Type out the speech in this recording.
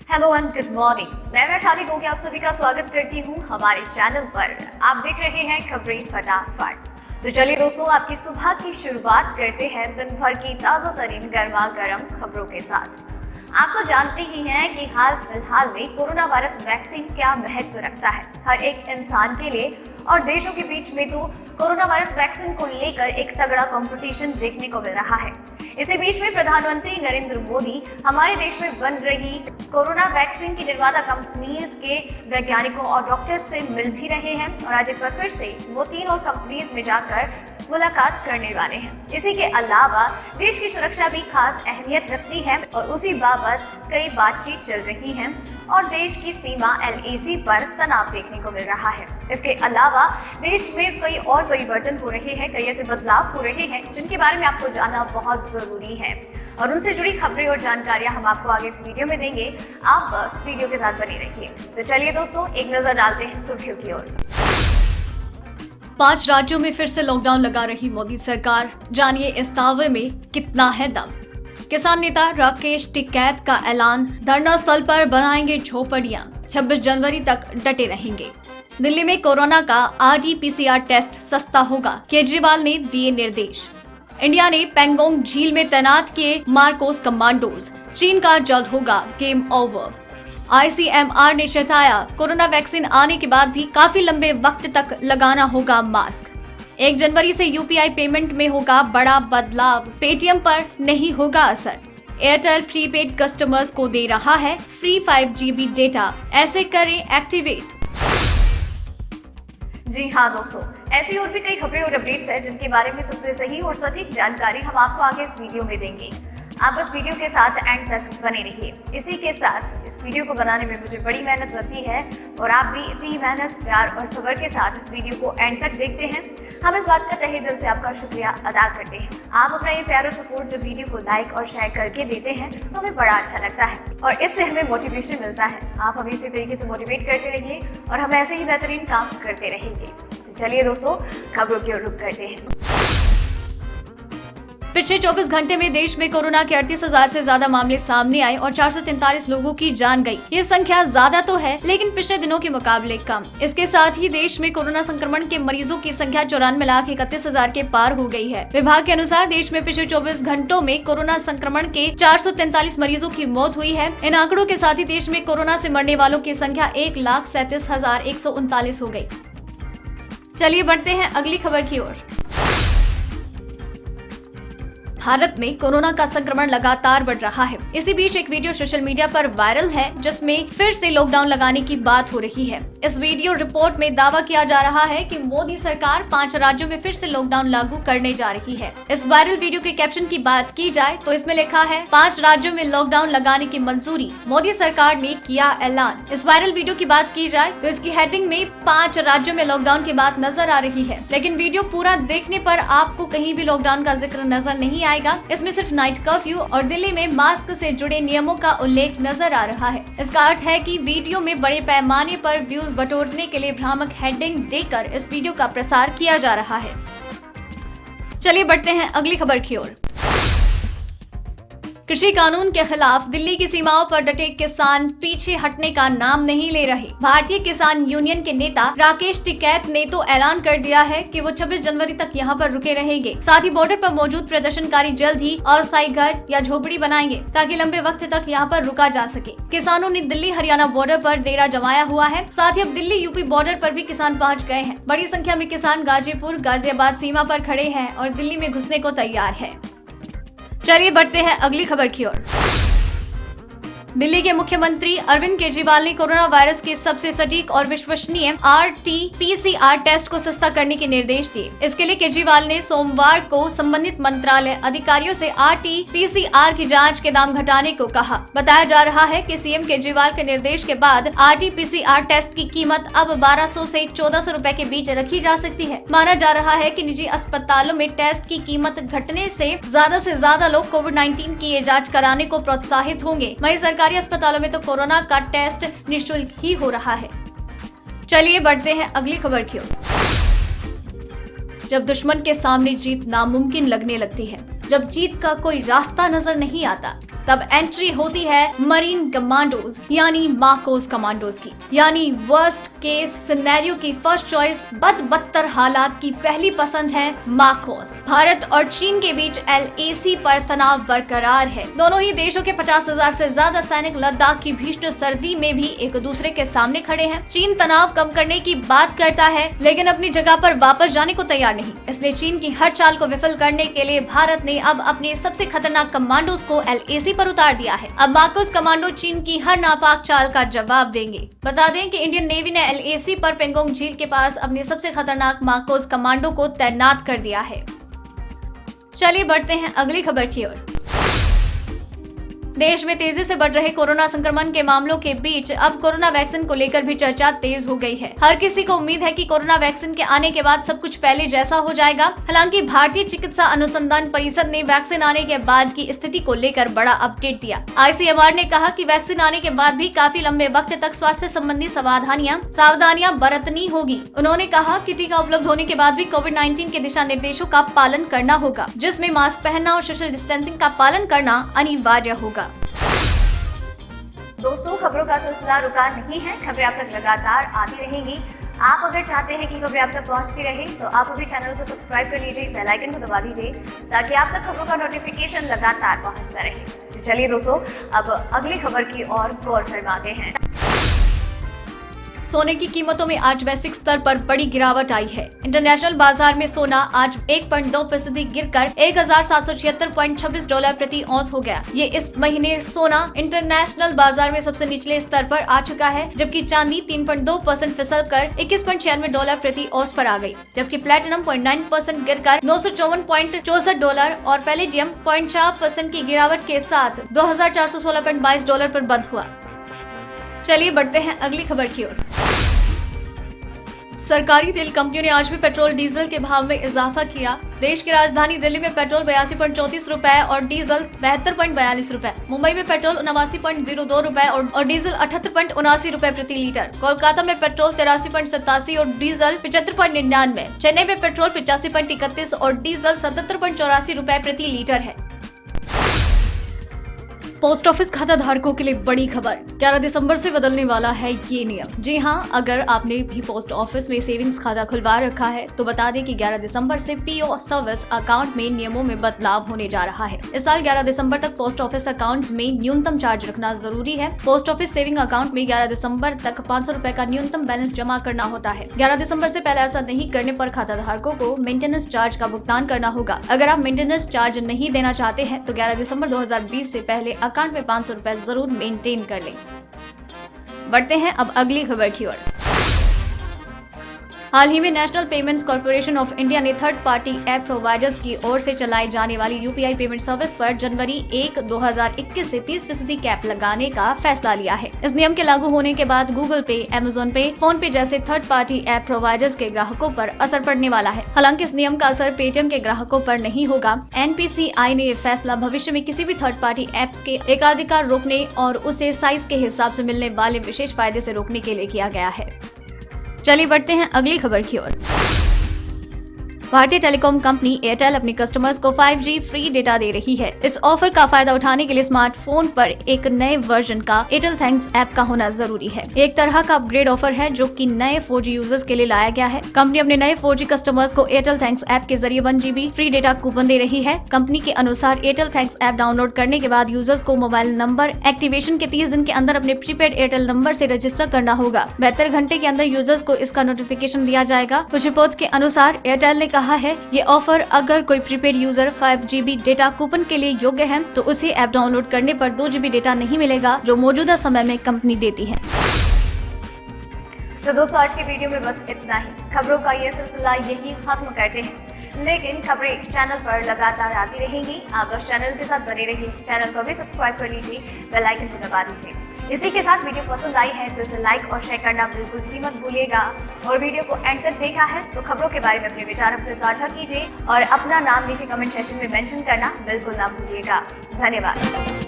Hello and good morning. मैं वैशाली गोगे आप सभी का स्वागत करती हूँ हमारे चैनल पर। आप देख रहे हैं खबरें फटाफट। तो चलिए दोस्तों, आपकी सुबह की शुरुआत करते हैं दिन भर की ताजा तरीन गर्मा गर्म खबरों के साथ। आप तो जानते ही हैं कि हाल फिलहाल में कोरोना वायरस वैक्सीन क्या महत्व रखता है हर एक इंसान के लिए, और देशों के बीच में तो कोरोना वायरस वैक्सीन को लेकर एक तगड़ा कंपटीशन देखने को मिल रहा है। इसी बीच में प्रधानमंत्री नरेंद्र मोदी हमारे देश में बन रही कोरोना वैक्सीन की निर्माता कंपनीज के वैज्ञानिकों और डॉक्टर्स से मिल भी रहे हैं, और आज एक बार फिर से वो तीन और कंपनीज में जाकर मुलाकात करने वाले हैं। इसी के अलावा देश की सुरक्षा भी खास अहमियत रखती है और उसी बाबत कई बातचीत चल रही हैं, और देश की सीमा LAC पर तनाव देखने को मिल रहा है। इसके अलावा देश में कई और परिवर्तन हो रहे हैं, कई ऐसे बदलाव हो रहे हैं जिनके बारे में आपको जानना बहुत जरूरी है, और उनसे जुड़ी खबरें और जानकारियां हम आपको आगे इस वीडियो में देंगे। आप बस वीडियो के साथ बने रहिए। तो चलिए दोस्तों, एक नजर डालते हैं सुर्खियों की ओर। 5 राज्यों में फिर से लॉकडाउन लगा रही मोदी सरकार, जानिए इस दावे में कितना है दम। किसान नेता राकेश टिकैत का ऐलान, धरना स्थल पर बनाएंगे झोपड़ियां, 26 जनवरी तक डटे रहेंगे। दिल्ली में कोरोना का RT-PCR टेस्ट सस्ता होगा, केजरीवाल ने दिए निर्देश। इंडिया ने पेंगोंग झील में तैनात किए मार्कोस कमांडोज, चीन का जल्द होगा गेम ओवर। ICMR ने चेताया, कोरोना वैक्सीन आने के बाद भी काफी लंबे वक्त तक लगाना होगा मास्क। 1 जनवरी से UPI पेमेंट में होगा बड़ा बदलाव, पेटीएम पर नहीं होगा असर। एयरटेल प्रीपेड कस्टमर्स को दे रहा है फ्री 5GB डेटा, ऐसे करें एक्टिवेट। जी हाँ दोस्तों, ऐसी और भी कई खबरें और अपडेट्स हैं जिनके बारे में सबसे सही और सटीक जानकारी हम आपको आगे इस वीडियो में देंगे। आप बस वीडियो के साथ एंड तक बने रहिए। इसी के साथ इस वीडियो को बनाने में मुझे बड़ी मेहनत लगती है, और आप भी इतनी मेहनत, प्यार और सब्र के साथ इस वीडियो को एंड तक देखते हैं। हम इस बात का तहे दिल से आपका शुक्रिया अदा करते हैं। आप अपना ये प्यार और सपोर्ट जब वीडियो को लाइक और शेयर करके देते हैं तो हमें बड़ा अच्छा लगता है, और इससे हमें मोटिवेशन मिलता है। आप हमें इसी तरीके से मोटिवेट करते रहिए और हम ऐसे ही बेहतरीन काम करते रहेंगे। तो चलिए दोस्तों, खबरों की ओर रुख करते हैं। पिछले 24 घंटे में देश में कोरोना के 38,000 से ज्यादा मामले सामने आए और 443 लोगों की जान गई। ये संख्या ज्यादा तो है, लेकिन पिछले दिनों के मुकाबले कम। इसके साथ ही देश में कोरोना संक्रमण के मरीजों की संख्या 94,31,000 के पार हो गई है। विभाग के अनुसार देश में पिछले 24 घंटों में कोरोना संक्रमण के 443 मरीजों की मौत हुई है। इन आंकड़ों के साथ ही देश में कोरोना से मरने वालों की संख्या 1,37,139 हो गयी। चलिए बढ़ते हैं अगली खबर की ओर। भारत में कोरोना का संक्रमण लगातार बढ़ रहा है। इसी बीच एक वीडियो सोशल मीडिया पर वायरल है जिसमें फिर से लॉकडाउन लगाने की बात हो रही है। इस वीडियो रिपोर्ट में दावा किया जा रहा है कि मोदी सरकार 5 राज्यों में फिर से लॉकडाउन लागू करने जा रही है। इस वायरल वीडियो के कैप्शन की बात की जाए तो इसमें लिखा है, 5 राज्यों में लॉकडाउन लगाने की मंजूरी, मोदी सरकार ने किया ऐलान। इस वायरल वीडियो की बात की जाए तो इसकी हेडिंग में 5 राज्यों में लॉकडाउन की बात नजर आ रही है, लेकिन वीडियो पूरा देखने पर आपको कहीं भी लॉकडाउन का जिक्र नजर नहीं आएगा। इसमें सिर्फ नाइट कर्फ्यू और दिल्ली में मास्क से जुड़े नियमों का उल्लेख नजर आ रहा है। इसका अर्थ है कि वीडियो में बड़े पैमाने पर व्यूज बटोरने के लिए भ्रामक हेडिंग देकर इस वीडियो का प्रसार किया जा रहा है। चलिए बढ़ते हैं अगली खबर की ओर। कृषि कानून के खिलाफ दिल्ली की सीमाओं पर डटे किसान पीछे हटने का नाम नहीं ले रहे। भारतीय किसान यूनियन के नेता राकेश टिकैत ने तो ऐलान कर दिया है कि वो 26 जनवरी तक यहाँ पर रुके रहेंगे। साथ ही बॉर्डर पर मौजूद प्रदर्शनकारी जल्द ही अस्थायी घर या झोपड़ी बनाएंगे ताकि लंबे वक्त तक यहाँ पर रुका जा सके। किसानों ने दिल्ली हरियाणा बॉर्डर पर डेरा जमाया हुआ है। साथ ही अब दिल्ली UP बॉर्डर पर भी किसान पहुँच गए हैं। बड़ी संख्या में किसान गाजीपुर गाजियाबाद सीमा पर खड़े हैं और दिल्ली में घुसने को तैयार है। चलिए बढ़ते हैं अगली खबर की ओर। दिल्ली के मुख्यमंत्री अरविंद केजरीवाल ने कोरोना वायरस के सबसे सटीक और विश्वसनीय RT-PCR टेस्ट को सस्ता करने के निर्देश दिए। इसके लिए केजरीवाल ने सोमवार को संबंधित मंत्रालय अधिकारियों से RT-PCR की जांच के दाम घटाने को कहा। बताया जा रहा है कि CM केजरीवाल के निर्देश के बाद RT-PCR टेस्ट की कीमत अब 1200 से 1400 रुपए के बीच रखी जा सकती है। माना जा रहा है कि निजी अस्पतालों में टेस्ट की कीमत घटने से ज्यादा लोग कोविड-19 की जांच कराने को प्रोत्साहित होंगे। वहीं सरकारी अस्पतालों में तो कोरोना का टेस्ट निःशुल्क ही हो रहा है। चलिए बढ़ते हैं अगली खबर की ओर। जब दुश्मन के सामने जीत नामुमकिन लगने लगती है, जब जीत का कोई रास्ता नजर नहीं आता, तब एंट्री होती है मरीन कमांडोज यानी मार्कोस कमांडोज की, यानी वर्स्ट केस सिनेरियो की फर्स्ट चॉइस, बदतर हालात की पहली पसंद है मार्कोस। भारत और चीन के बीच LAC पर तनाव बरकरार है। दोनों ही देशों के 50,000 से ज्यादा सैनिक लद्दाख की भीषण सर्दी में भी एक दूसरे के सामने खड़े हैं। चीन तनाव कम करने की बात करता है लेकिन अपनी जगह पर वापस जाने को तैयार नहीं, इसलिए चीन की हर चाल को विफल करने के लिए भारत ने अब अपने सबसे खतरनाक कमांडोज को LAC पर उतार दिया है। अब मार्कोस कमांडो चीन की हर नापाक चाल का जवाब देंगे। बता दें कि इंडियन नेवी ने LAC पर पेंगोंग झील के पास अपने सबसे खतरनाक मार्कोस कमांडो को तैनात कर दिया है। चलिए बढ़ते हैं अगली खबर की ओर। देश में तेजी से बढ़ रहे कोरोना संक्रमण के मामलों के बीच अब कोरोना वैक्सीन को लेकर भी चर्चा तेज हो गई है। हर किसी को उम्मीद है कि कोरोना वैक्सीन के आने के बाद सब कुछ पहले जैसा हो जाएगा। हालांकि भारतीय चिकित्सा अनुसंधान परिषद ने वैक्सीन आने के बाद की स्थिति को लेकर बड़ा अपडेट दिया। ICMR ने कहा कि वैक्सीन आने के बाद भी काफी लंबे वक्त तक स्वास्थ्य संबंधी सावधानियां बरतनी होगी। उन्होंने कहा कि टीका उपलब्ध होने के बाद भी कोविड-19 के दिशा निर्देशों का पालन करना होगा, जिसमें मास्क पहनना और सोशल डिस्टेंसिंग का पालन करना अनिवार्य होगा। दोस्तों, खबरों का सिलसिला रुका नहीं है, खबरें आप तक लगातार आती रहेंगी। आप अगर चाहते हैं कि खबरें आप तक पहुंचती रहे तो आप अभी चैनल को सब्सक्राइब कर लीजिए, बेल आइकन को दबा दीजिए ताकि आप तक खबरों का नोटिफिकेशन लगातार पहुंचता रहे। तो चलिए दोस्तों, अब अगली खबर की ओर गौर फरमाते हैं। सोने की कीमतों में आज वैश्विक स्तर पर बड़ी गिरावट आई है। इंटरनेशनल बाजार में सोना आज 1.2% गिरकर $1,776.26 प्रति औंस हो गया। ये इस महीने सोना इंटरनेशनल बाजार में सबसे निचले स्तर पर आ चुका है, जबकि चांदी 3.2% फिसलकर $21.96 प्रति औंस पर आ गई, जबकि प्लेटिनम 0.9% गिरकर $954.64 और पैलेडियम 0.4% की गिरावट के साथ $2,416.22 पर बंद हुआ। चलिए बढ़ते हैं अगली खबर की ओर। सरकारी तेल कंपनियों ने आज भी पेट्रोल डीजल के भाव में इजाफा किया। देश की राजधानी दिल्ली में पेट्रोल 82.34 रुपए और डीजल 72.42 रुपए, मुंबई में पेट्रोल 79.02 रुपए और डीजल 78.79 रुपए प्रति लीटर, कोलकाता में पेट्रोल 83.87 और डीजल 75.99, चेन्नई में पेट्रोल 85.31 और डीजल 77.84 रुपए प्रति लीटर है। पोस्ट ऑफिस खाता धारकों के लिए बड़ी खबर, 11 दिसंबर से बदलने वाला है ये नियम। जी हाँ, अगर आपने भी पोस्ट ऑफिस में सेविंग्स खाता खुलवा रखा है तो बता दें कि 11 दिसंबर से PO सर्विस अकाउंट में नियमों में बदलाव होने जा रहा है। इस साल 11 दिसंबर तक पोस्ट ऑफिस अकाउंट्स में न्यूनतम चार्ज रखना जरूरी है। पोस्ट ऑफिस सेविंग अकाउंट में 11 दिसंबर तक 500 रुपए का न्यूनतम बैलेंस जमा करना होता है। 11 दिसंबर से पहले ऐसा नहीं करने पर खाता धारकों को मेंटेनेंस चार्ज का भुगतान करना होगा। अगर आप मेंटेनेंस चार्ज नहीं देना चाहते हैं तो 11 दिसंबर 2020 से पहले अकाउंट में 500 रुपए जरूर मेंटेन कर लें। बढ़ते हैं अब अगली खबर की ओर। हाल ही में national payments corporation of India ने थर्ड पार्टी ऐप प्रोवाइडर्स की ओर से चलाई जाने वाली UPI पेमेंट सर्विस पर जनवरी 1, 2021 से 30% कैप लगाने का फैसला लिया है। इस नियम के लागू होने के बाद गूगल पे, अमेजोन पे, फोन पे जैसे थर्ड पार्टी ऐप प्रोवाइडर्स के ग्राहकों पर असर पड़ने वाला है। हालांकि इस नियम का असर पेटीएम के ग्राहकों पर नहीं होगा। NPCI ने ये फैसला भविष्य में किसी भी थर्ड पार्टी एप्स के एकाधिकार रोकने और उसे साइज के हिसाब से मिलने वाले विशेष फायदे से रोकने के लिए किया गया है। चलिए बढ़ते हैं अगली खबर की ओर। भारतीय टेलीकॉम कंपनी एयरटेल अपने कस्टमर्स को 5G फ्री डेटा दे रही है। इस ऑफर का फायदा उठाने के लिए स्मार्टफोन पर एक नए वर्जन का एयरटेल थैंक्स ऐप का होना जरूरी है। एक तरह का अपग्रेड ऑफर है जो कि नए 4G यूजर्स के लिए लाया गया है। कंपनी अपने नए 4G कस्टमर्स को एयरटेल थैंक्स ऐप के जरिए 1 GB फ्री डेटा कूपन दे रही है। कंपनी के अनुसार एयरटेल थैंक्स ऐप डाउनलोड करने के बाद यूजर्स को मोबाइल नंबर एक्टिवेशन के 30 दिन के अंदर अपने प्रीपेड एयरटेल नंबर से रजिस्टर करना होगा। 72 घंटे के अंदर यूजर्स को इसका नोटिफिकेशन दिया जाएगा। कुछ रिपोर्ट्स के अनुसार एयरटेल ने कहा है ये ऑफर अगर कोई prepaid user 5 GB data coupon के लिए योग्य है तो उसे ऐप डाउनलोड करने पर 2 GB डेटा नहीं मिलेगा जो मौजूदा समय में कंपनी देती है। तो दोस्तों, आज की वीडियो में बस इतना ही। खबरों का ये सिलसिला यही खत्म करते हैं, लेकिन खबरें चैनल पर लगातार आती रहेंगी। आप बस चैनल के साथ बने रहिए, चैनल को भी सब्सक्राइब कर लीजिए, बेल आइकन को दबा दीजिए। इसी के साथ वीडियो पसंद आई है तो इसे लाइक और शेयर करना बिल्कुल भी मत भूलिएगा। और वीडियो को एंड तक देखा है तो खबरों के बारे में अपने विचार हमसे साझा कीजिए और अपना नाम नीचे कमेंट सेक्शन में मेंशन करना बिल्कुल ना भूलिएगा। धन्यवाद।